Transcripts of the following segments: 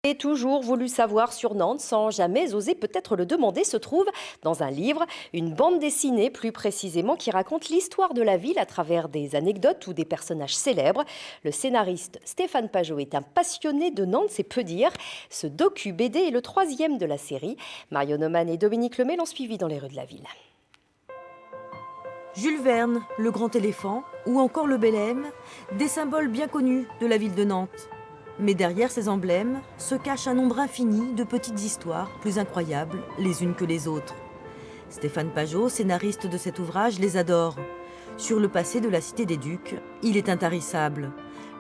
J'ai toujours voulu savoir sur Nantes sans jamais oser peut-être le demander se trouve dans un livre, une bande dessinée plus précisément qui raconte l'histoire de la ville à travers des anecdotes ou des personnages célèbres. Le scénariste Stéphane Pajot est un passionné de Nantes, c'est peu dire. Ce docu-BD est le troisième de la série. Marion Neumann et Dominique Lemay l'ont suivi dans les rues de la ville. Jules Verne, le grand éléphant, ou encore le Belém, des symboles bien connus de la ville de Nantes. Mais derrière ces emblèmes se cache un nombre infini de petites histoires plus incroyables les unes que les autres. Stéphane Pajot, scénariste de cet ouvrage, les adore. Sur le passé de la Cité des Ducs, il est intarissable.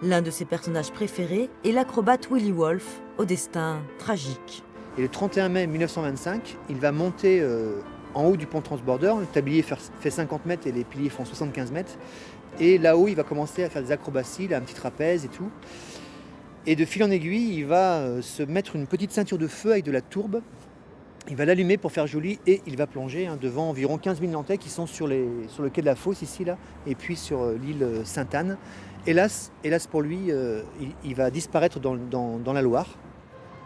L'un de ses personnages préférés est l'acrobate Willy Wolf, au destin tragique. Et le 31 mai 1925, il va monter en haut du pont Transborder. Le tablier fait 50 mètres et les piliers font 75 mètres. Et là-haut, il va commencer à faire des acrobaties, là, un petit trapèze et tout. Et de fil en aiguille, il va se mettre une petite ceinture de feu avec de la tourbe. Il va l'allumer pour faire joli et il va plonger devant environ 15 000 Nantais qui sont sur le quai de la Fosse ici, là, et puis sur l'île Sainte-Anne. Hélas pour lui, il va disparaître dans la Loire.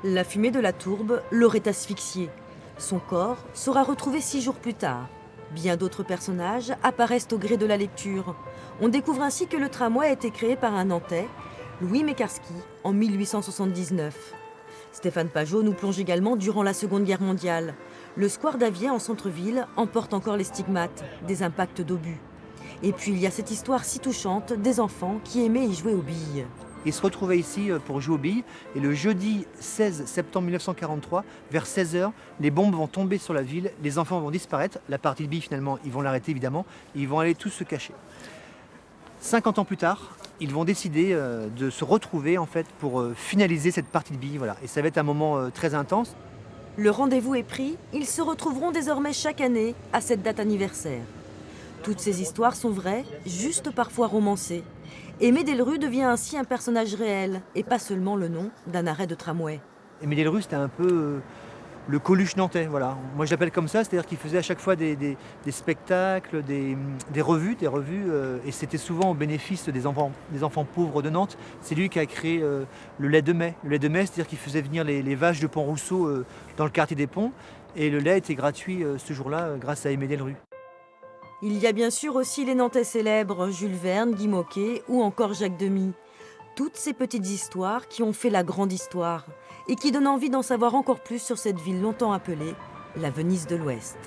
La fumée de la tourbe l'aurait asphyxié. Son corps sera retrouvé 6 jours plus tard. Bien d'autres personnages apparaissent au gré de la lecture. On découvre ainsi que le tramway a été créé par un Nantais, Louis Mékarski, en 1879. Stéphane Pajot nous plonge également durant la Seconde Guerre mondiale. Le square d'Avier en centre-ville en porte encore les stigmates, des impacts d'obus. Et puis il y a cette histoire si touchante des enfants qui aimaient y jouer aux billes. Il se retrouvait ici pour jouer aux billes et le jeudi 16 septembre 1943, vers 16h, les bombes vont tomber sur la ville, les enfants vont disparaître, la partie de billes finalement, ils vont l'arrêter évidemment, et ils vont aller tous se cacher. 50 ans plus tard, ils vont décider de se retrouver en fait pour finaliser cette partie de billes. Voilà. Et ça va être un moment très intense. Le rendez-vous est pris, ils se retrouveront désormais chaque année à cette date anniversaire. Toutes ces histoires sont vraies, juste parfois romancées. Aimé Delru devient ainsi un personnage réel et pas seulement le nom d'un arrêt de tramway. Aimé Delru, c'était un peu le Coluche nantais, voilà. Moi je l'appelle comme ça, c'est-à-dire qu'il faisait à chaque fois des spectacles, des revues, et c'était souvent au bénéfice des enfants pauvres de Nantes. C'est lui qui a créé le lait de mai. Le lait de mai, c'est-à-dire qu'il faisait venir les vaches de Pont-Rousseau dans le quartier des Ponts, et le lait était gratuit ce jour-là grâce à Aimé Delru. Il y a bien sûr aussi les Nantais célèbres, Jules Verne, Guy Môquet ou encore Jacques Demy. Toutes ces petites histoires qui ont fait la grande histoire et qui donnent envie d'en savoir encore plus sur cette ville longtemps appelée la Venise de l'Ouest.